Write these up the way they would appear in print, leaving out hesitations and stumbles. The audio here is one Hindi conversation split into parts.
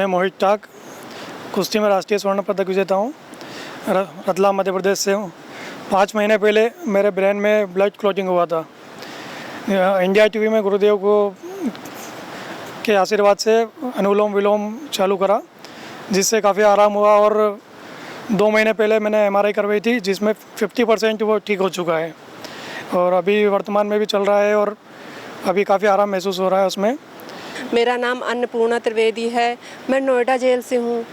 मैं मोहित टाक कुश्ती में राष्ट्रीय स्वर्ण पदक विजेता हूँ। रतलाम मध्य प्रदेश से हूँ। 5 महीने पहले मेरे ब्रेन में ब्लड क्लॉटिंग हुआ था। इंडिया टीवी में गुरुदेव को के आशीर्वाद से अनुलोम विलोम चालू करा, जिससे काफ़ी आराम हुआ और 2 महीने पहले मैंने MRI करवाई थी, जिसमें 50% वो ठीक हो चुका है और अभी वर्तमान में भी चल रहा है और अभी काफ़ी आराम महसूस हो रहा है उसमें। मेरा नाम अन्नपूर्णा त्रिवेदी है। मैं नोएडा जेल से हूँ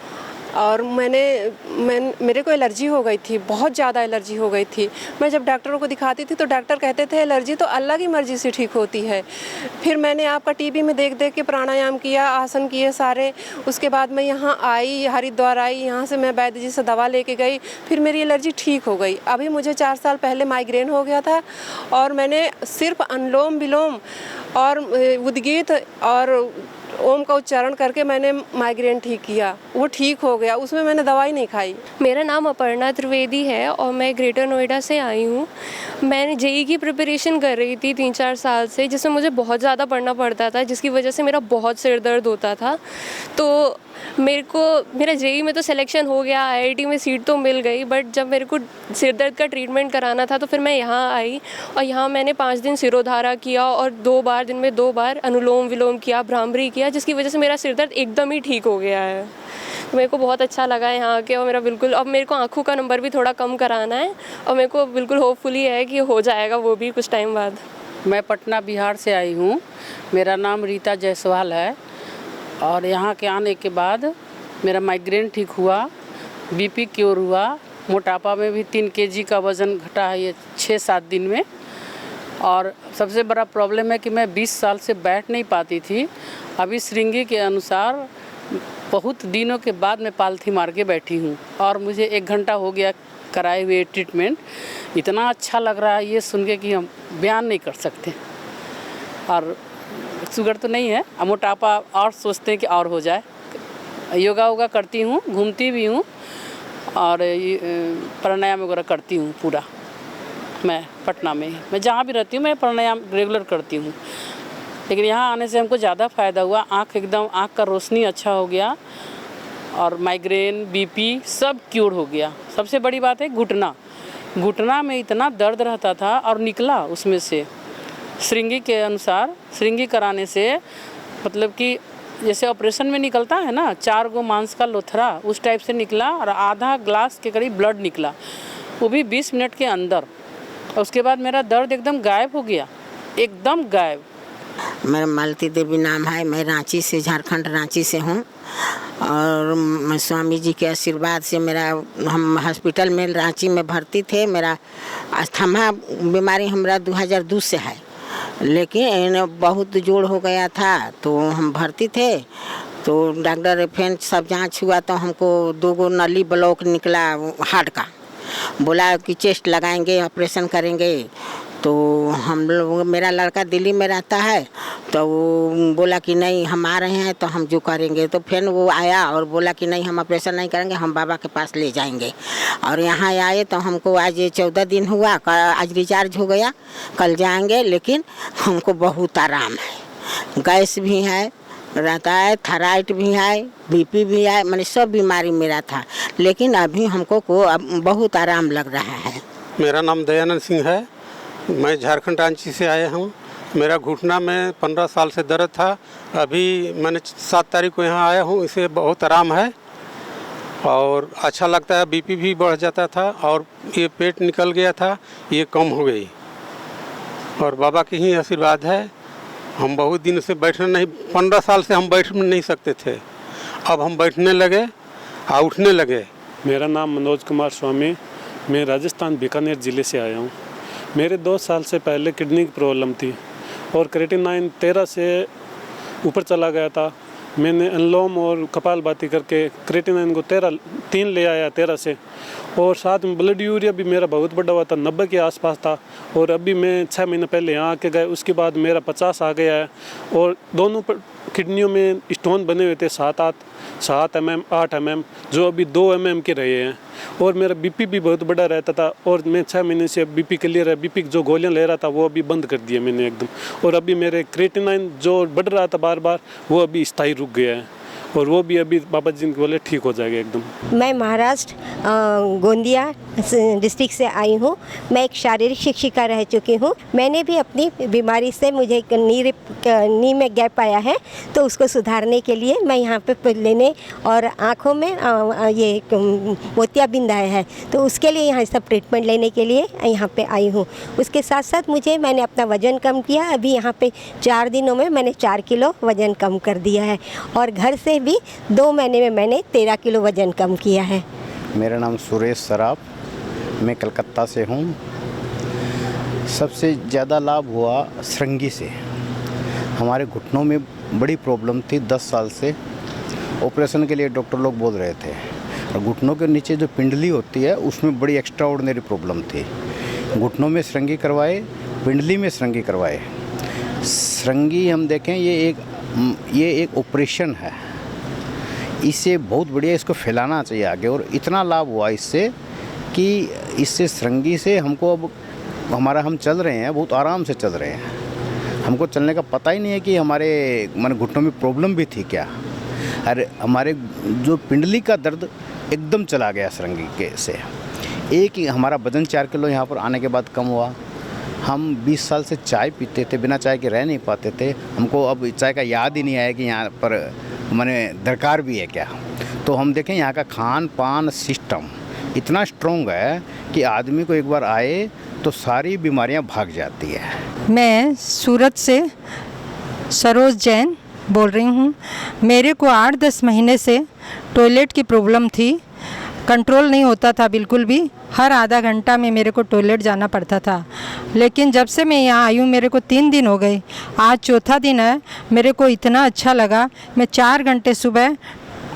और मेरे को एलर्जी हो गई थी, बहुत ज़्यादा एलर्जी हो गई थी। मैं जब डॉक्टरों को दिखाती थी तो डॉक्टर कहते थे एलर्जी तो अल्लाह की मर्ज़ी से ठीक होती है। फिर मैंने आपका टीवी में देख देख के प्राणायाम किया, आसन किए सारे। उसके बाद मैं यहाँ आई, हरिद्वार आई, यहाँ से मैं वैद्य जी से दवा लेके गई, फिर मेरी एलर्जी ठीक हो गई। अभी मुझे 4 साल पहले माइग्रेन हो गया था और मैंने सिर्फ अनुलोम विलोम और उद्गीत और ओम का उच्चारण करके मैंने माइग्रेन ठीक किया, वो ठीक हो गया। उसमें मैंने दवाई नहीं खाई। मेरा नाम अपर्णा त्रिवेदी है और मैं ग्रेटर नोएडा से आई हूँ। मैंने जेई की प्रिपरेशन कर रही थी 3-4 साल से, जिसमें मुझे बहुत ज़्यादा पढ़ना पड़ता था, जिसकी वजह से मेरा बहुत सिर दर्द होता था। तो मेरा जेई में तो सिलेक्शन हो गया, IIT में सीट तो मिल गई, बट जब मेरे को सिर दर्द का ट्रीटमेंट कराना था तो फिर मैं यहाँ आई और यहाँ मैंने 5 दिन सिरोधारा किया और 2 बार दिन में 2 बार अनुलोम विलोम किया, भ्रामरी किया, जिसकी वजह से मेरा सिर दर्द एकदम ही ठीक हो गया है। मेरे को बहुत अच्छा लगा यहाँ के और मेरा बिल्कुल अब मेरे को आँखों का नंबर भी थोड़ा कम कराना है और मेरे को बिल्कुल होपफुली है कि हो जाएगा वो भी कुछ टाइम बाद। मैं पटना बिहार से आई हूँ। मेरा नाम रीता जायसवाल है और यहाँ के आने के बाद मेरा माइग्रेन ठीक हुआ, BP क्योर हुआ, मोटापा में भी 3 kg का वज़न घटा है ये 6-7 दिन में। और सबसे बड़ा प्रॉब्लम है कि मैं 20 साल से बैठ नहीं पाती थी। अभी श्रृंगी के अनुसार बहुत दिनों के बाद मैं पालथी मार के बैठी हूँ और मुझे 1 घंटा हो गया कराए हुए ट्रीटमेंट। इतना अच्छा लग रहा है ये सुन के कि हम बयान नहीं कर सकते। और शुगर तो नहीं है, मोटापा और सोचते हैं कि और हो जाए। योगा वोगा करती हूँ, घूमती भी हूँ और प्राणायाम वगैरह करती हूँ पूरा। मैं पटना में मैं जहाँ भी रहती हूँ मैं प्राणायाम रेगुलर करती हूँ। लेकिन यहाँ आने से हमको ज़्यादा फ़ायदा हुआ। आँख का रोशनी अच्छा हो गया और माइग्रेन, BP सब क्योर हो गया। सबसे बड़ी बात है घुटना में इतना दर्द रहता था और निकला उसमें से। श्रृंगी के अनुसार श्रृंगी कराने से मतलब कि जैसे ऑपरेशन में निकलता है ना 4 गो मांस का लोथरा, उस टाइप से निकला और आधा ग्लास के करीब ब्लड निकला, वो भी 20 मिनट के अंदर। और उसके बाद मेरा दर्द एकदम गायब हो गया, एकदम गायब। मेरा मालती देवी नाम है। मैं रांची से, झारखंड रांची से हूँ और मैं स्वामी जी के आशीर्वाद से हम हॉस्पिटल में रांची में भर्ती थे। मेरा अस्थमा बीमारी हमारा 2002 से है, लेकिन बहुत जोड़ हो गया था तो हम भर्ती थे। तो डॉक्टर फिर सब जांच हुआ तो हमको 2 गो नली ब्लॉक निकला हार्ट का। बोला कि चेस्ट लगाएंगे, ऑपरेशन करेंगे। तो हम लोग, मेरा लड़का दिल्ली में रहता है, तो वो बोला कि नहीं हम आ रहे हैं तो हम जो करेंगे। तो फिर वो आया और बोला कि नहीं हम ऑपरेशन नहीं करेंगे, हम बाबा के पास ले जाएंगे। और यहाँ आए तो हमको आज 14 दिन हुआ, आज रिचार्ज हो गया, कल जाएंगे। लेकिन हमको बहुत आराम है, गैस भी है रहता है, थायराइड भी है, BP भी है, मैंने सब बीमारी मेरा था, लेकिन अभी हमको बहुत आराम लग रहा है। मेरा नाम दयानंद सिंह है। मैं झारखंड रांची से आया हूँ। मेरा घुटना में 15 साल से दर्द था। अभी मैंने 7 तारीख को यहाँ आया हूँ, इसे बहुत आराम है और अच्छा लगता है। BP भी बढ़ जाता था और ये पेट निकल गया था, ये कम हो गई और बाबा की ही आशीर्वाद है। हम बहुत दिन से 15 साल से हम बैठ नहीं सकते थे, अब हम बैठने लगे और उठने लगे। मेरा नाम मनोज कुमार स्वामी, मैं राजस्थान बीकानेर ज़िले से आया हूँ। मेरे 2 साल से पहले किडनी की प्रॉब्लम थी और क्रेटिनाइन 13 से ऊपर चला गया था। मैंने अनुलोम और कपालभाति करके क्रेटिनाइन को 3 ले आया 13 से, और साथ में ब्लड यूरिया भी मेरा बहुत बड़ा हुआ था, 90 के आसपास था। और अभी मैं 6 महीने पहले यहाँ आके गए, उसके बाद मेरा 50 आ गया है और दोनों किडनियों में स्टोन बने हुए थे 7 mm 8 mm, जो अभी 2 mm के रहे हैं। और मेरा BP भी बहुत बड़ा रहता था और मैं 6 महीने से BP क्लियर है। BP जो गोलियां ले रहा था वो अभी बंद कर दिया मैंने एकदम। और अभी मेरे क्रेटिनाइन जो बढ़ रहा था बार बार, वो अभी स्थायी रुक गया है। और वो भी अभी बाबा जी बोले ठीक हो जाएगा एकदम। मैं महाराष्ट्र गोंदिया डिस्ट्रिक्ट से आई हूँ। मैं एक शारीरिक शिक्षिका रह चुकी हूँ। मैंने भी अपनी बीमारी से मुझे एक नी में गैप आया है, तो उसको सुधारने के लिए मैं यहाँ पे लेने और आँखों में ये मोतियाबिंद आया है, तो उसके लिए यहाँ सब ट्रीटमेंट लेने के लिए यहाँ पे आई हूँ। उसके साथ साथ मैंने अपना वज़न कम किया। अभी यहाँ पे 4 दिनों में मैंने 4 किलो वज़न कम कर दिया है और घर से भी 2 महीने में मैंने 13 किलो वज़न कम किया है। मेरा नाम सुरेश सराफ, मैं कलकत्ता से हूँ। सबसे ज़्यादा लाभ हुआ श्रृंगी से। हमारे घुटनों में बड़ी प्रॉब्लम थी 10 साल से। ऑपरेशन के लिए डॉक्टर लोग बोल रहे थे, और घुटनों के नीचे जो पिंडली होती है उसमें बड़ी एक्स्ट्रा ऑर्डिनरी प्रॉब्लम थी। घुटनों में श्रृंगी करवाए, पिंडली में श्रृंगी करवाए। श्रृंगी हम देखें ये एक ऑपरेशन है, इससे बहुत बढ़िया इसको फैलाना चाहिए आगे। और इतना लाभ हुआ इससे कि इससे श्रृंगी से हमको अब हम चल रहे हैं, बहुत आराम से चल रहे हैं। हमको चलने का पता ही नहीं है कि हमारे घुटनों में प्रॉब्लम भी थी क्या। अरे हमारे जो पिंडली का दर्द एकदम चला गया श्रृंगी के से। एक ही हमारा वजन 4 किलो यहाँ पर आने के बाद कम हुआ। हम 20 साल से चाय पीते थे, बिना चाय के रह नहीं पाते थे। हमको अब चाय का याद ही नहीं आया कि यहाँ पर दरकार भी है क्या। तो हम देखें यहाँ का खान पान सिस्टम इतना स्ट्रॉन्ग है कि आदमी को एक बार आए तो सारी बीमारियाँ भाग जाती है। मैं सूरत से सरोज जैन बोल रही हूँ। मेरे को 8-10 महीने से टॉयलेट की प्रॉब्लम थी, कंट्रोल नहीं होता था बिल्कुल भी। हर आधा घंटा में मेरे को टॉयलेट जाना पड़ता था। लेकिन जब से मैं यहाँ आई हूँ, मेरे को 3 दिन हो गए, आज चौथा दिन है। मेरे को इतना अच्छा लगा। मैं 4 घंटे सुबह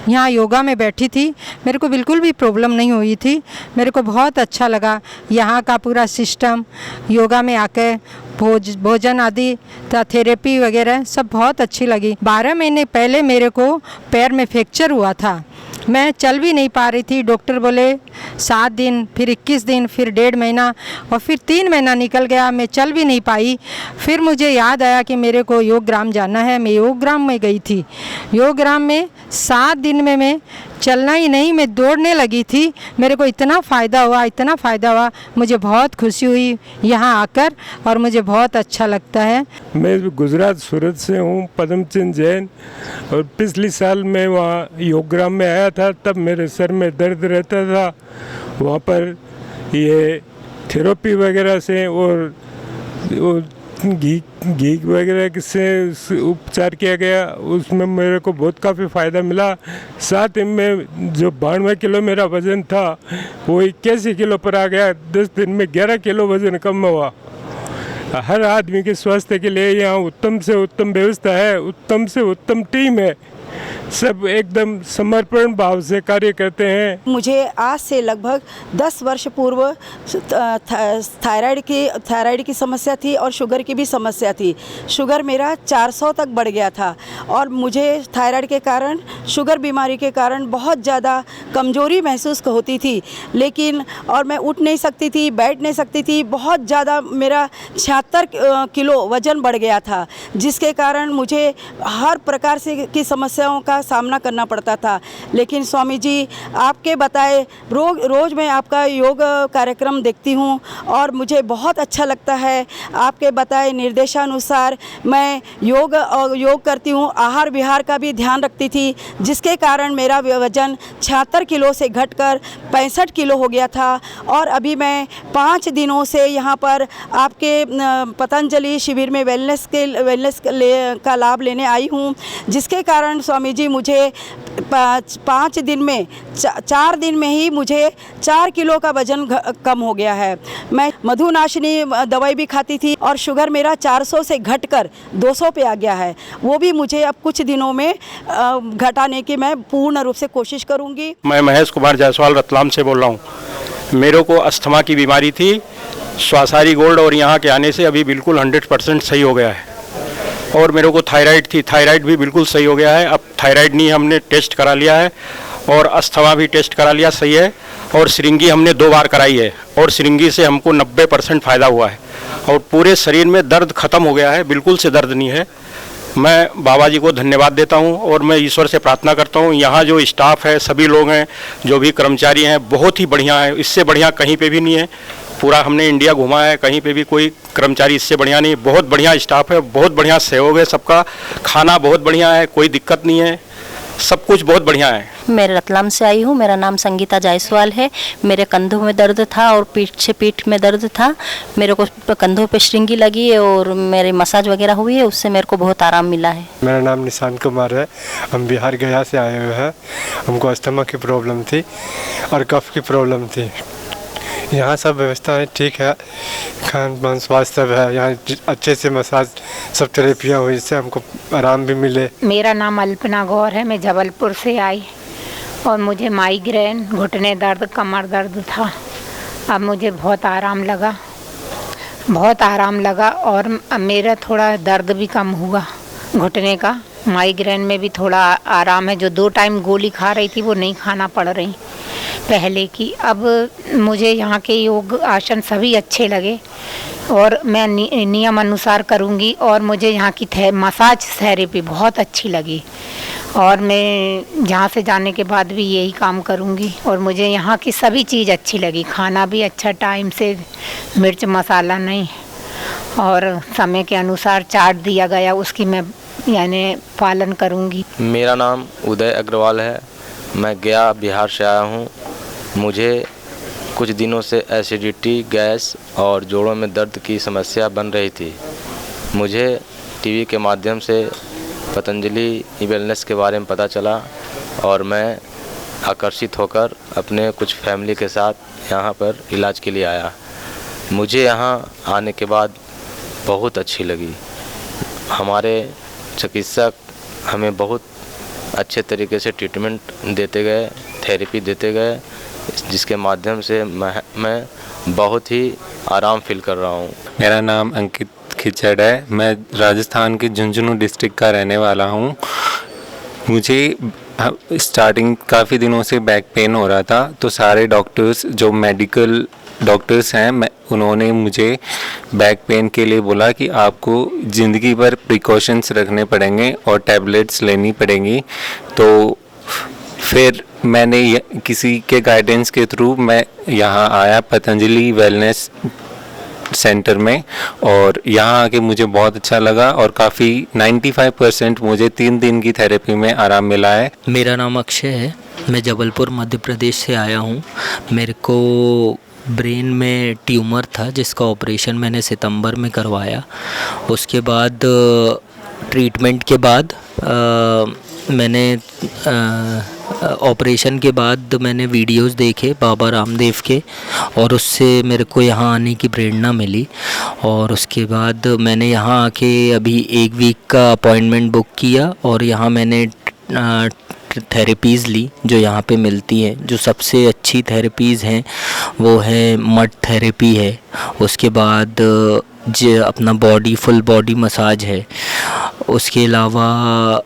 यहाँ योगा में बैठी थी, मेरे को बिल्कुल भी प्रॉब्लम नहीं हुई थी। मेरे को बहुत अच्छा लगा यहाँ का पूरा सिस्टम। योगा में आकर भोजन आदि थेरेपी वगैरह सब बहुत अच्छी लगी। 12 महीने पहले मेरे को पैर में फ्रैक्चर हुआ था, मैं चल भी नहीं पा रही थी। डॉक्टर बोले 7 दिन, फिर 21 दिन, फिर 1.5 महीना और फिर 3 महीना निकल गया, मैं चल भी नहीं पाई। फिर मुझे याद आया कि मेरे को योग ग्राम जाना है। मैं योग ग्राम में गई थी। योग ग्राम में 7 दिन में मैं चलना ही नहीं, मैं दौड़ने लगी थी। मेरे को इतना फ़ायदा हुआ, मुझे बहुत खुशी हुई यहाँ आकर और मुझे बहुत अच्छा लगता है। मैं गुजरात सूरत से हूँ, पद्मचंद जैन। और पिछले साल मैं वहाँ योगग्राम में आया था, तब मेरे सर में दर्द रहता था। वहाँ पर ये थेरेपी वगैरह से और घी वगैरह से उपचार किया गया, उसमें मेरे को बहुत काफ़ी फ़ायदा मिला। साथ ही में जो 92 किलो मेरा वज़न था वो 81 किलो पर आ गया। 10 दिन में 11 किलो वज़न कम हुआ। हर आदमी के स्वास्थ्य के लिए यहाँ उत्तम से उत्तम व्यवस्था है, उत्तम से उत्तम टीम है, सब एकदम समर्पण भाव से कार्य करते हैं। मुझे आज से लगभग 10 वर्ष पूर्व थायराइड की समस्या थी और शुगर की भी समस्या थी। शुगर मेरा 400 तक बढ़ गया था और मुझे थायराइड के कारण, शुगर बीमारी के कारण बहुत ज़्यादा कमज़ोरी महसूस होती थी। लेकिन और मैं उठ नहीं सकती थी, बैठ नहीं सकती थी। बहुत ज़्यादा मेरा 76 किलो वज़न बढ़ गया था, जिसके कारण मुझे हर प्रकार से की समस्याओं का सामना करना पड़ता था। लेकिन स्वामी जी आपके बताए रोज़ मैं आपका योग कार्यक्रम देखती हूँ और मुझे बहुत अच्छा लगता है। आपके बताए निर्देशानुसार मैं योग करती हूँ, आहार विहार का भी ध्यान रखती थी, जिसके कारण मेरा वज़न 76 किलो से घटकर 65 किलो हो गया था। और अभी मैं 5 दिनों से यहाँ पर आपके पतंजलि शिविर में वेलनेस का लाभ लेने आई हूँ, जिसके कारण स्वामी जी मुझे 5 दिन में 4 दिन में ही मुझे 4 किलो का वज़न कम हो गया है। मैं मधुनाशिनी दवाई भी खाती थी और शुगर मेरा 400 से घटकर 200 पे आ गया है। वो भी मुझे अब कुछ दिनों में घटाने की मैं पूर्ण रूप से कोशिश करूँगी। मैं महेश कुमार जायसवाल रतलाम से बोल रहा हूँ। मेरे को अस्थमा की बीमारी थी, स्वासारी गोल्ड और यहाँ के आने से अभी बिल्कुल 100% सही हो गया है। और मेरे को थायराइड थी, थायराइड भी बिल्कुल सही हो गया है। अब थायराइड नहीं, हमने टेस्ट करा लिया है और अस्थमा भी टेस्ट करा लिया, सही है। और श्रृंगी हमने 2 बार कराई है और श्रृंगी से हमको 90% फ़ायदा हुआ है और पूरे शरीर में दर्द ख़त्म हो गया है, बिल्कुल से दर्द नहीं है। मैं बाबा जी को धन्यवाद देता हूं और मैं ईश्वर से प्रार्थना करता हूं। यहाँ जो स्टाफ है, सभी लोग हैं, जो भी कर्मचारी हैं, बहुत ही बढ़िया है। इससे बढ़िया कहीं पे भी नहीं है। पूरा हमने इंडिया घुमा है, कहीं पे भी कोई कर्मचारी इससे बढ़िया नहीं। बहुत बढ़िया स्टाफ है, बहुत बढ़िया सहयोग है सबका। खाना बहुत बढ़िया है, कोई दिक्कत नहीं है, सब कुछ बहुत बढ़िया है। मैं रतलाम से आई हूँ। मेरा नाम संगीता जायसवाल है। मेरे कंधों में दर्द था और पीठ में दर्द था। मेरे को कंधों पे श्रृंगी लगी है और मेरी मसाज वगैरह हुई है, उससे मेरे को बहुत आराम मिला है। मेरा नाम निशान कुमार है। हम बिहार गया से आए हुए हैं। हमको अस्थमा की प्रॉब्लम थी और कफ की प्रॉब्लम थी। यहाँ सब व्यवस्थाएं ठीक है, खान पान स्वास्थ्य सब है। यहाँ अच्छे से मसाज सब थेरेपियाँ हुई, इससे हमको आराम भी मिले। मेरा नाम अल्पना गौर है। मैं जबलपुर से आई और मुझे माइग्रेन, घुटने दर्द, कमर दर्द था। अब मुझे बहुत आराम लगा और मेरा थोड़ा दर्द भी कम हुआ घुटने का। माइग्रेन में भी थोड़ा आराम है। जो 2 टाइम गोली खा रही थी वो नहीं खाना पड़ रही पहले की। अब मुझे यहाँ के योग आसन सभी अच्छे लगे और मैं नियम अनुसार करूँगी और मुझे यहाँ की मसाज थेरेपी बहुत अच्छी लगी और मैं यहाँ से जाने के बाद भी यही काम करूँगी। और मुझे यहाँ की सभी चीज़ अच्छी लगी। खाना भी अच्छा, टाइम से, मिर्च मसाला नहीं और समय के अनुसार चार्ट दिया गया, उसकी मैं यानी पालन करूँगी। मेरा नाम उदय अग्रवाल है। मैं गया बिहार से आया हूँ। मुझे कुछ दिनों से एसिडिटी, गैस और जोड़ों में दर्द की समस्या बन रही थी। मुझे टीवी के माध्यम से पतंजलि वेलनेस के बारे में पता चला और मैं आकर्षित होकर अपने कुछ फैमिली के साथ यहाँ पर इलाज के लिए आया। मुझे यहाँ आने के बाद बहुत अच्छी लगी। हमारे चिकित्सक हमें बहुत अच्छे तरीके से ट्रीटमेंट देते गए, थेरेपी देते गए, जिसके माध्यम से मैं बहुत ही आराम फील कर रहा हूँ। मेरा नाम अंकित खिचड़ है। मैं राजस्थान के झुंझुनू डिस्ट्रिक्ट का रहने वाला हूँ। मुझे स्टार्टिंग काफ़ी दिनों से बैक पेन हो रहा था, तो सारे डॉक्टर्स जो मेडिकल डॉक्टर्स हैं उन्होंने मुझे बैक पेन के लिए बोला कि आपको ज़िंदगी भर प्रिकॉशंस रखने पड़ेंगे और टैबलेट्स लेनी पड़ेंगी। तो फिर मैंने किसी के गाइडेंस के थ्रू मैं यहाँ आया पतंजलि वेलनेस सेंटर में और यहाँ आके मुझे बहुत अच्छा लगा और काफ़ी 95% मुझे 3 दिन की थेरेपी में आराम मिला है। मेरा नाम अक्षय है। मैं जबलपुर मध्य प्रदेश से आया हूँ। मेरे को ब्रेन में ट्यूमर था जिसका ऑपरेशन मैंने सितंबर में करवाया। उसके बाद ट्रीटमेंट के बाद मैंने ऑपरेशन के बाद मैंने वीडियोस देखे बाबा रामदेव के और उससे मेरे को यहाँ आने की प्रेरणा मिली। और उसके बाद मैंने यहाँ आके अभी 1 वीक का अपॉइंटमेंट बुक किया और यहाँ मैंने थेरेपीज़ ली जो यहाँ पे मिलती हैं। जो सबसे अच्छी थेरेपीज़ हैं वो है मड थेरेपी है, उसके बाद जो अपना फुल बॉडी मसाज है, उसके अलावा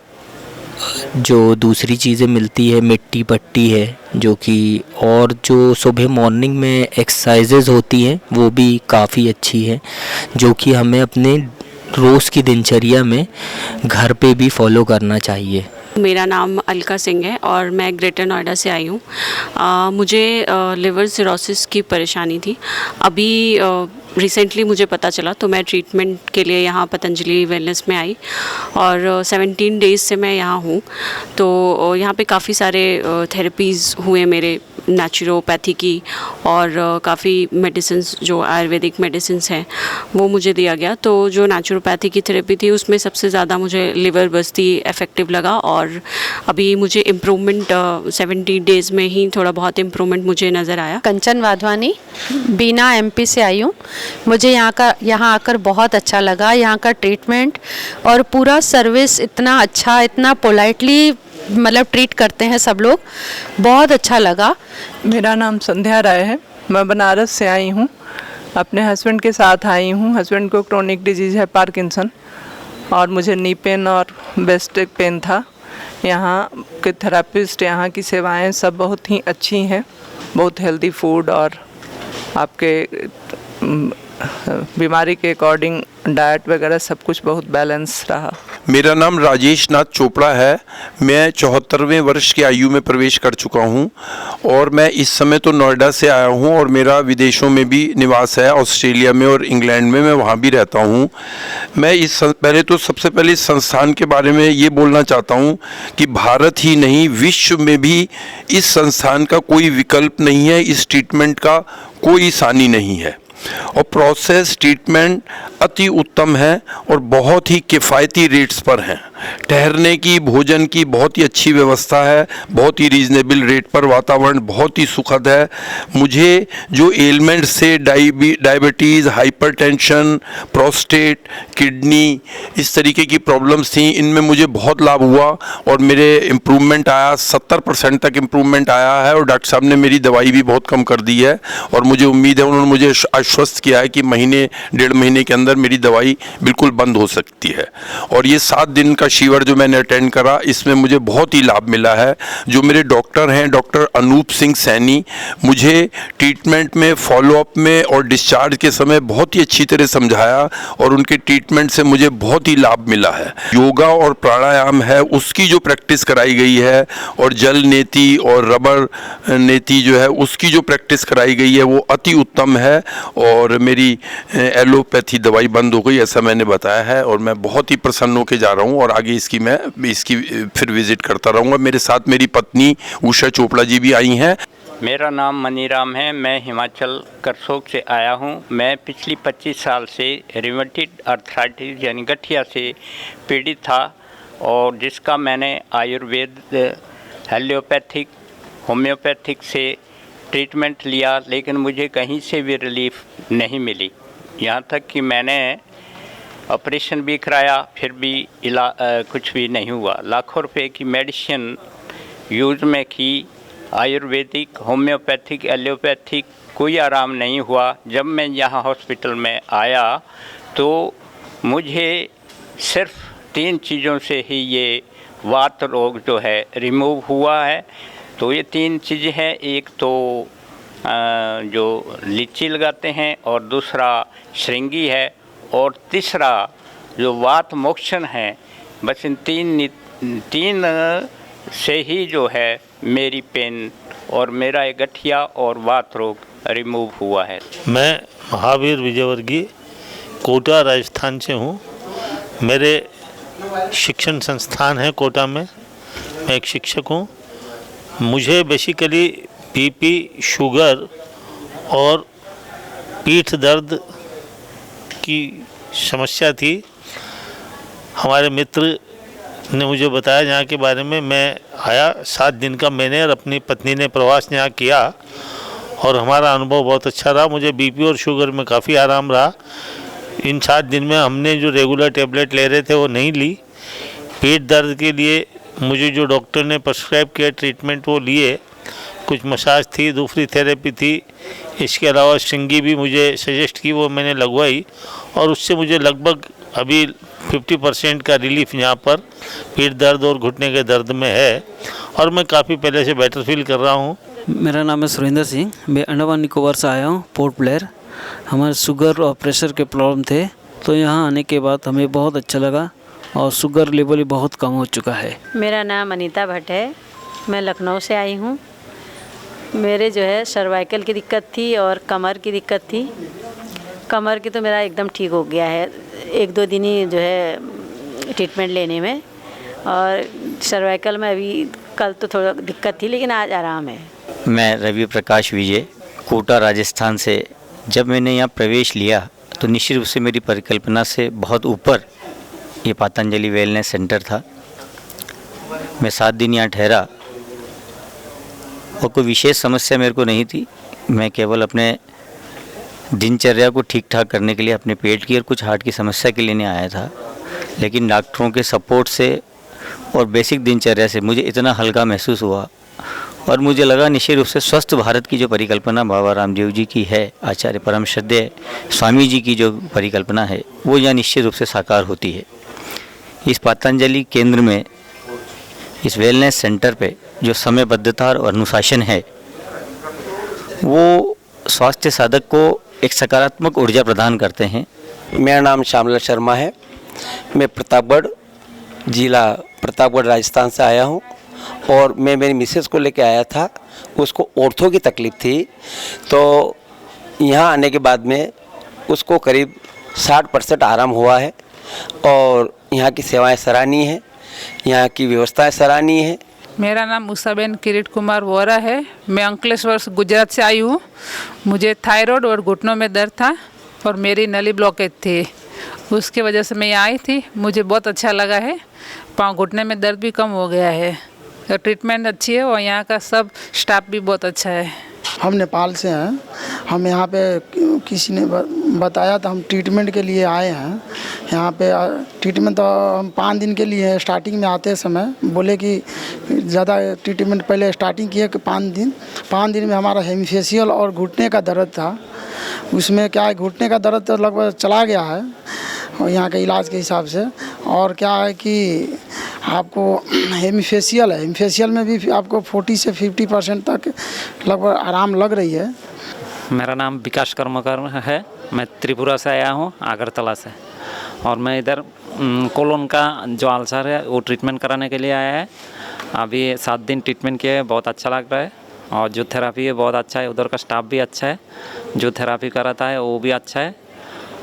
जो दूसरी चीज़ें मिलती है मिट्टी पट्टी है जो कि, और जो सुबह मॉर्निंग में एक्सरसाइजेज होती हैं वो भी काफ़ी अच्छी है जो कि हमें अपने रोज़ की दिनचर्या में घर पे भी फॉलो करना चाहिए। मेरा नाम अलका सिंह है और मैं ग्रेटर नोएडा से आई हूँ। मुझे लिवर सिरोसिस की परेशानी थी। अभी रिसेंटली मुझे पता चला तो मैं ट्रीटमेंट के लिए यहाँ पतंजलि वेलनेस में आई और 17 डेज़ से मैं यहाँ हूँ। तो यहाँ पे काफ़ी सारे थेरेपीज़ हुए मेरे, नेचुरोपैथी की और काफ़ी मेडिसिन्स जो आयुर्वेदिक मेडिसिन्स हैं वो मुझे दिया गया। तो जो नेचुरोपैथी की थेरेपी थी उसमें सबसे ज़्यादा मुझे लिवर बस्ती इफ़ेक्टिव लगा और अभी मुझे इम्प्रूवमेंट 70 डेज़ में ही थोड़ा बहुत इम्प्रूवमेंट मुझे नज़र आया। कंचन वाधवानी, बीना MP से आई हूँ। मुझे यहाँ आकर बहुत अच्छा लगा। यहाँ का ट्रीटमेंट और पूरा सर्विस इतना अच्छा, इतना पोलाइटली मतलब ट्रीट करते हैं सब लोग, बहुत अच्छा लगा। मेरा नाम संध्या राय है। मैं बनारस से आई हूँ। अपने हस्बैंड के साथ आई हूँ। हस्बैंड को क्रोनिक डिजीज़ है पार्किंसन और मुझे नी पेन और बेस्ट पेन था। यहाँ के थेरापिस्ट, यहाँ की सेवाएं सब बहुत ही अच्छी हैं। बहुत हेल्दी फूड और आपके बीमारी के अकॉर्डिंग डाइट वगैरह सब कुछ बहुत बैलेंस रहा। मेरा नाम राजेश नाथ चोपड़ा है। मैं 74वें वर्ष की आयु में प्रवेश कर चुका हूं और मैं इस समय तो नोएडा से आया हूं और मेरा विदेशों में भी निवास है, ऑस्ट्रेलिया में और इंग्लैंड में, मैं वहां भी रहता हूं। मैं सबसे पहले इस संस्थान के बारे में ये बोलना चाहता हूं कि भारत ही नहीं विश्व में भी इस संस्थान का कोई विकल्प नहीं है, इस ट्रीटमेंट का कोई सानी नहीं है और प्रोसेस ट्रीटमेंट अति उत्तम है और बहुत ही किफ़ायती रेट्स पर हैं। ठहरने की, भोजन की बहुत ही अच्छी व्यवस्था है, बहुत ही रीज़नेबल रेट पर, वातावरण बहुत ही सुखद है। मुझे जो एलिमेंट्स थे, डायबिटीज़, हाइपरटेंशन, प्रोस्टेट, किडनी, इस तरीके की प्रॉब्लम्स थी, इनमें मुझे बहुत लाभ हुआ और मेरे इम्प्रूवमेंट आया, 70% तक इम्प्रूवमेंट आया है और डॉक्टर साहब ने मेरी दवाई भी बहुत कम कर दी है और मुझे उम्मीद है, उन्होंने मुझे आश्वस्त किया है कि महीने 1.5 महीने के अंदर मेरी दवाई बिल्कुल बंद हो सकती है। और ये 7 दिन का शिविर जो मैंने अटेंड करा, इसमें मुझे बहुत ही लाभ मिला है। जो मेरे डॉक्टर हैं, डॉक्टर अनूप सिंह सैनी, मुझे ट्रीटमेंट में, फॉलोअप में और डिस्चार्ज के समय बहुत ही अच्छी तरह समझाया और उनके ट्रीटमेंट से मुझे बहुत ही लाभ मिला है। योगा और प्राणायाम है, उसकी जो प्रैक्टिस कराई गई है और जल नेति और रबर नेति जो है उसकी जो प्रैक्टिस कराई गई है वो अति उत्तम है और मेरी एलोपैथी दवाई बंद हो गई, ऐसा मैंने बताया है और मैं बहुत ही प्रसन्न होकर जा रहा हूँ और आगे इसकी फिर विजिट करता रहूँगा। मेरे साथ मेरी पत्नी उषा चोपड़ा जी भी आई हैं। मेरा नाम मनीराम है। मैं हिमाचल करसोग से आया हूँ। मैं पिछली 25 साल से रिमेटिड आर्थराइटिस यानी गठिया से पीड़ित था और जिसका मैंने आयुर्वेद, एलोपैथिक, होम्योपैथिक से ट्रीटमेंट लिया, लेकिन मुझे कहीं से भी रिलीफ नहीं मिली। यहाँ तक कि मैंने ऑपरेशन भी कराया, फिर भी कुछ भी नहीं हुआ। लाखों रुपए की मेडिसिन यूज में की, आयुर्वेदिक, होम्योपैथिक, एलोपैथिक, कोई आराम नहीं हुआ। जब मैं यहाँ हॉस्पिटल में आया तो मुझे सिर्फ 3 चीज़ों से ही ये वात रोग जो है रिमूव हुआ है। तो ये 3 चीज़ें हैं, एक तो जो लीची लगाते हैं और दूसरा श्रृंगी है और तीसरा जो वात मोक्षण है। बस इन तीन से ही जो है मेरी पेन और मेरा ये गठिया और वात रोग रिमूव हुआ है। मैं महावीर विजयवर्गीय कोटा राजस्थान से हूँ। मेरे शिक्षण संस्थान है कोटा में, मैं एक शिक्षक हूँ। मुझे बेसिकली बीपी, शुगर और पीठ दर्द की समस्या थी। हमारे मित्र ने मुझे बताया जहाँ के बारे में, मैं आया। 7 दिन का मैंने और अपनी पत्नी ने प्रवास यहाँ किया और हमारा अनुभव बहुत अच्छा रहा। मुझे बीपी और शुगर में काफ़ी आराम रहा। इन 7 दिन में हमने जो रेगुलर टेबलेट ले रहे थे वो नहीं ली। पेट दर्द के लिए मुझे जो डॉक्टर ने प्रिस्क्राइब किया ट्रीटमेंट वो लिए। कुछ मसाज थी, दूसरी थेरेपी थी, इसके अलावा श्रृंगी भी मुझे सजेस्ट की, वो मैंने लगवाई और उससे मुझे लगभग अभी 50% का रिलीफ यहाँ पर पेट दर्द और घुटने के दर्द में है और मैं काफ़ी पहले से बेटर फील कर रहा हूँ। मेरा नाम है सुरेंद्र सिंह। मैं अंडमान निकोबार से आया हूँ, पोर्ट ब्लेयर। हमारे शुगर और प्रेशर के प्रॉब्लम थे, तो यहाँ आने के बाद हमें बहुत अच्छा लगा और शुगर लेवल बहुत कम हो चुका है। मेरा नाम अनीता भट्ट है। मैं लखनऊ से आई हूँ। मेरे जो है सर्वाइकल की दिक्कत थी और कमर की दिक्कत थी। कमर की तो मेरा एकदम ठीक हो गया है, 1-2 दिन ही जो है ट्रीटमेंट लेने में, और सर्वाइकल में अभी कल तो थोड़ा दिक्कत थी लेकिन आज आराम है। मैं रवि प्रकाश विजय, कोटा राजस्थान से। जब मैंने यहाँ प्रवेश लिया तो निश्चित रूप से मेरी परिकल्पना से बहुत ऊपर ये पतंजलि वेलनेस सेंटर था। मैं 7 दिन यहाँ ठहरा और कोई विशेष समस्या मेरे को नहीं थी। मैं केवल अपने दिनचर्या को ठीक ठाक करने के लिए, अपने पेट की और कुछ हार्ट की समस्या के लिए नहीं आया था, लेकिन डॉक्टरों के सपोर्ट से और बेसिक दिनचर्या से मुझे इतना हल्का महसूस हुआ और मुझे लगा निश्चित रूप से स्वस्थ भारत की जो परिकल्पना बाबा रामदेव जी की है, आचार्य परम श्रद्धेय स्वामी जी की जो परिकल्पना है, वो यहाँ निश्चित रूप से साकार होती है। इस पतंजलि केंद्र में, इस वेलनेस सेंटर पे जो समयबद्धता और अनुशासन है, वो स्वास्थ्य साधक को एक सकारात्मक ऊर्जा प्रदान करते हैं। मेरा नाम श्यामलाल शर्मा है। मैं प्रतापगढ़ जिला प्रतापगढ़ राजस्थान से आया हूँ और मैं मेरी मिसेस को लेके आया था। उसको ऑर्थो की तकलीफ़ थी, तो यहाँ आने के बाद में उसको करीब 60% आराम हुआ है और यहाँ की सेवाएं सराहनीय है, यहाँ की व्यवस्थाएं सराहनीय है। मेरा नाम उषाबेन किरीट कुमार वोरा है। मैं अंकलेश्वर गुजरात से आई हूँ। मुझे थायराइड और घुटनों में दर्द था और मेरी नली ब्लॉकेज थी, उसके वजह से मैं यहाँ आई थी। मुझे बहुत अच्छा लगा है, पाँव घुटने में दर्द भी कम हो गया है, ट्रीटमेंट अच्छी है और यहाँ का सब स्टाफ भी बहुत अच्छा है। हम नेपाल से हैं। हम यहाँ पे किसी ने बताया था, हम ट्रीटमेंट के लिए आए हैं। यहाँ पे ट्रीटमेंट तो हम 5 दिन के लिए स्टार्टिंग में आते समय बोले कि ज़्यादा ट्रीटमेंट पहले स्टार्टिंग किए कि 5 दिन में हमारा हेमीफेशियल और घुटने का दर्द था। उसमें क्या है, घुटने का दर्द तो लगभग चला गया है और यहाँ के इलाज के हिसाब से। और क्या है कि आपको हेमीफेशियल है, हेमीफेशियल में भी आपको 40 से 50% तक लगभग आराम लग रही है। मेरा नाम विकास कर्मकर है। मैं त्रिपुरा से आया हूँ, आगरतला से, और मैं इधर कोलोन का जो अल्सर है वो ट्रीटमेंट कराने के लिए आया है। अभी 7 दिन ट्रीटमेंट किए, बहुत अच्छा लग रहा है और जो थेरापी है बहुत अच्छा है। उधर का स्टाफ भी अच्छा है, जो थेरापी कराता है वो भी अच्छा है।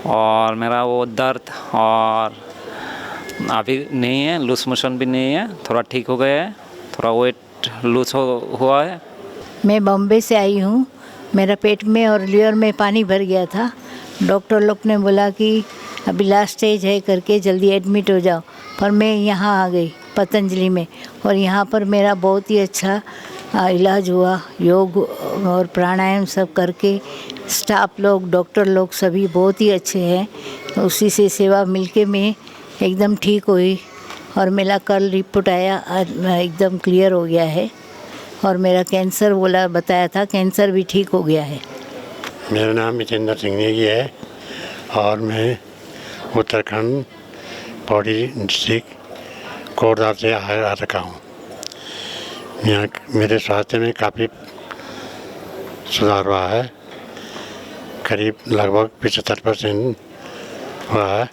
और मेरा वो दर्द और अभी नहीं है, लूज मोशन भी नहीं है, थोड़ा ठीक हो गया है, थोड़ा वेट लूज हुआ है। मैं बॉम्बे से आई हूँ। मेरा पेट में और लीवर में पानी भर गया था। डॉक्टर लोग ने बोला कि अभी लास्ट स्टेज है करके जल्दी एडमिट हो जाओ, पर मैं यहाँ आ गई पतंजलि में और यहाँ पर मेरा बहुत ही अच्छा इलाज हुआ। योग और प्राणायाम सब करके स्टाफ लोग, डॉक्टर लोग सभी बहुत ही अच्छे हैं। उसी से सेवा मिलके मैं एकदम ठीक हुई और मेरा कल रिपोर्ट आया, एकदम क्लियर हो गया है और मेरा कैंसर बताया था, कैंसर भी ठीक हो गया है। मेरा नाम मितेंद्र सिंह नेगी है और मैं उत्तराखंड पौड़ी डिस्ट्रिक्ट कोटद्वार से आ रखा हूँ। यहाँ मेरे स्वास्थ्य में काफ़ी सुधार हुआ है, करीब लगभग 75% हुआ है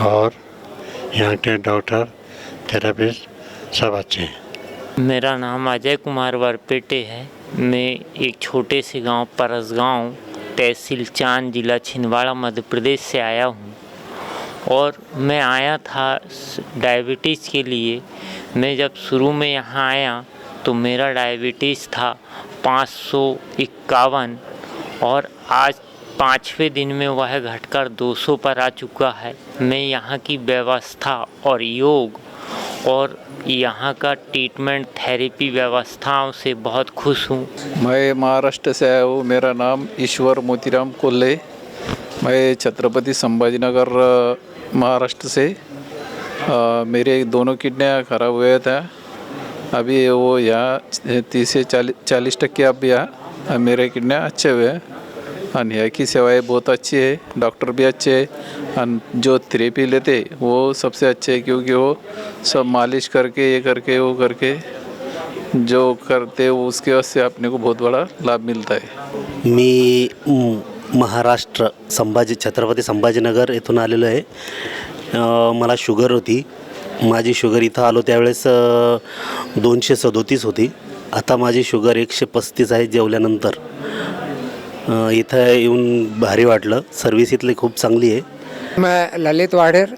और यहाँ के डॉक्टर, थेरेपिस्ट सब अच्छे हैं। मेरा नाम अजय कुमार वरपेटे है। मैं एक छोटे से गांव परसगांव, तहसील चांद, जिला छिंदवाड़ा, मध्य प्रदेश से आया हूं और मैं आया था डायबिटीज़ के लिए। मैं जब शुरू में यहाँ आया तो मेरा डायबिटीज़ था 551 और आज 5वें दिन में वह घटकर 200 पर आ चुका है। मैं यहाँ की व्यवस्था और योग और यहाँ का ट्रीटमेंट थेरेपी व्यवस्थाओं से बहुत खुश हूँ। मैं महाराष्ट्र से आया हूँ। मेरा नाम ईश्वर मोतीराम कोल्हे। मैं छत्रपति संभाजीनगर महाराष्ट्र से। मेरे दोनों किडनियाँ खराब हुए थे, अभी वो यहाँ 30 से 40% अब यहाँ मेरे किडनियाँ अच्छे हुए हैं। और यहाँ की सेवाएँ बहुत अच्छी है, डॉक्टर भी अच्छे हैं, जो थेरेपी लेते वो सबसे अच्छे है क्योंकि वो सब मालिश करके ये करके वो करके जो करते उसके वजह से अपने को बहुत बड़ा लाभ मिलता है। मी महाराष्ट्र छत्रपती संभाजीनगर येथून आलेलो आहे। मला शुगर होती, माझी शुगर इथं आलो त्यावेळेस 237 होती, आता माझी शुगर 135 आहे जेवल्यानंतर। इथं येऊन भारी वाटलं, सर्विस इथली खूप चांगली आहे। मैं ललित वाडेर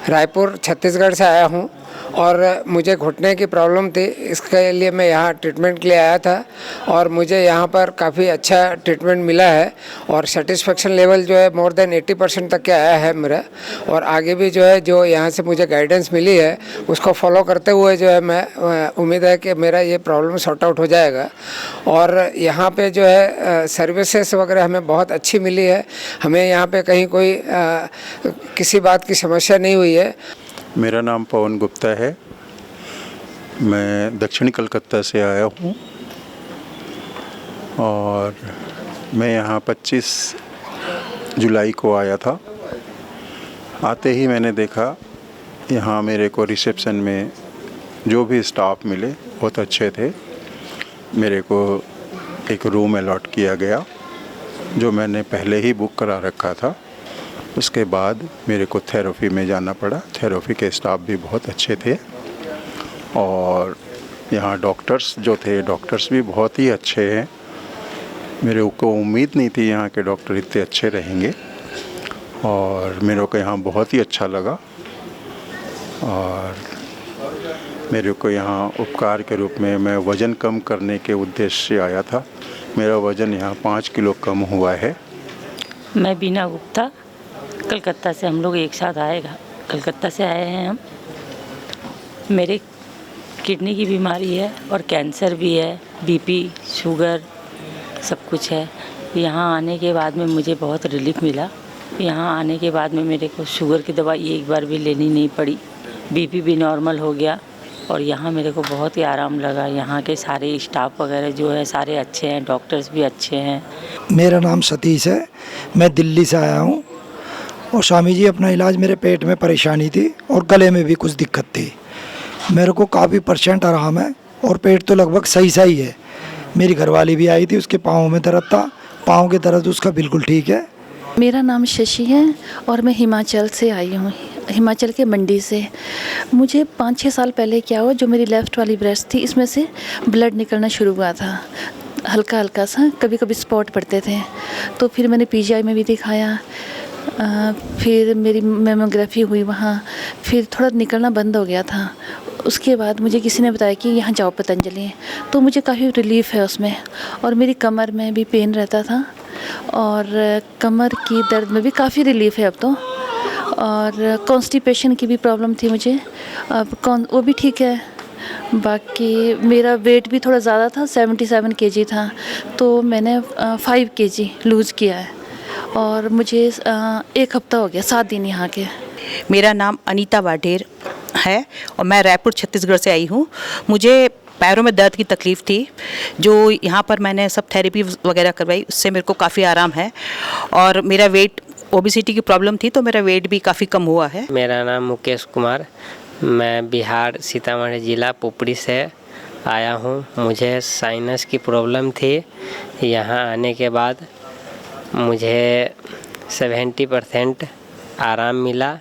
रायपुर छत्तीसगढ़ से आया हूँ और मुझे घुटने की प्रॉब्लम थी, इसके लिए मैं यहाँ ट्रीटमेंट के लिए आया था और मुझे यहाँ पर काफ़ी अच्छा ट्रीटमेंट मिला है और सेटिस्फेक्शन लेवल जो है मोर देन 80% तक के आया है मेरा। और आगे भी जो है जो यहाँ से मुझे गाइडेंस मिली है उसको फॉलो करते हुए जो है मैं उम्मीद है कि मेरा ये प्रॉब्लम सॉर्ट आउट हो जाएगा। और यहाँ पे जो है सर्विसेज वगैरह हमें बहुत अच्छी मिली है, हमें यहाँ पे कहीं कोई किसी बात की समस्या नहीं हुई है। मेरा नाम पवन गुप्ता है, मैं दक्षिणी कलकत्ता से आया हूँ और मैं यहाँ 25 जुलाई को आया था। आते ही मैंने देखा यहाँ मेरे को रिसेप्शन में जो भी स्टाफ मिले बहुत अच्छे थे। मेरे को एक रूम अलॉट किया गया जो मैंने पहले ही बुक करा रखा था। उसके बाद मेरे को थेरेपी में जाना पड़ा। थेरेपी के स्टाफ भी बहुत अच्छे थे और यहाँ डॉक्टर्स जो थे, डॉक्टर्स भी बहुत ही अच्छे हैं। मेरे को उम्मीद नहीं थी यहाँ के डॉक्टर इतने अच्छे रहेंगे और मेरे को यहाँ बहुत ही अच्छा लगा। और मेरे को यहाँ उपकार के रूप में मैं वज़न कम करने के उद्देश्य से आया था। मेरा वज़न यहाँ 5 किलो कम हुआ है। मैं बीना गुप्ता, कलकत्ता से हम लोग एक साथ आएगा कलकत्ता से आए हैं हम। मेरे किडनी की बीमारी है और कैंसर भी है, बीपी, शुगर सब कुछ है। यहाँ आने के बाद में मुझे बहुत रिलीफ मिला। यहाँ आने के बाद में मेरे को शुगर की दवाई एक बार भी लेनी नहीं पड़ी, बीपी भी नॉर्मल हो गया और यहाँ मेरे को बहुत ही आराम लगा। यहाँ के सारे स्टाफ वगैरह जो है सारे अच्छे हैं, डॉक्टर्स भी अच्छे हैं। मेरा नाम सतीश है, मैं दिल्ली से आया हूँ और स्वामी जी अपना इलाज, मेरे पेट में परेशानी थी और गले में भी कुछ दिक्कत थी। मेरे को काफ़ी % आराम है और पेट तो लगभग सही है। मेरी घरवाली भी आई थी, उसके पाँव में दर्द था, पाँव के दर्द उसका बिल्कुल ठीक है। मेरा नाम शशि है और मैं हिमाचल से आई हूँ, हिमाचल के मंडी से। मुझे 5-6 साल पहले क्या हुआ, जो मेरी लेफ़्ट वाली ब्रेस्ट थी इसमें से ब्लड निकलना शुरू हुआ था, हल्का हल्का सा, कभी कभी स्पॉट पड़ते थे। तो फिर मैंने पीजीआई में भी दिखाया, फिर मेरी मेमोग्राफी हुई वहाँ, फिर थोड़ा निकलना बंद हो गया था। उसके बाद मुझे किसी ने बताया कि यहाँ जाओ पतंजलि, तो मुझे काफ़ी रिलीफ है उसमें। और मेरी कमर में भी पेन रहता था और कमर की दर्द में भी काफ़ी रिलीफ है अब तो। और कॉन्स्टिपेशन की भी प्रॉब्लम थी मुझे, अब वो भी ठीक है। बाकी मेरा वेट भी थोड़ा ज़्यादा था, 77 kg था, तो मैंने 5 kg लूज़ किया है और मुझे 1 हफ्ता हो गया, 7 दिन यहाँ के। मेरा नाम अनीता वाढेर है और मैं रायपुर छत्तीसगढ़ से आई हूँ। मुझे पैरों में दर्द की तकलीफ़ थी, जो यहाँ पर मैंने सब थेरेपी वगैरह करवाई, उससे मेरे को काफ़ी आराम है। और मेरा वेट, ओबेसिटी की प्रॉब्लम थी तो मेरा वेट भी काफ़ी कम हुआ है। मेरा नाम मुकेश कुमार, मैं बिहार सीतामढ़ी ज़िला पुपरी से आया हूँ। मुझे साइनस की प्रॉब्लम थी। यहाँ आने के बाद मुझे 70% आराम मिला।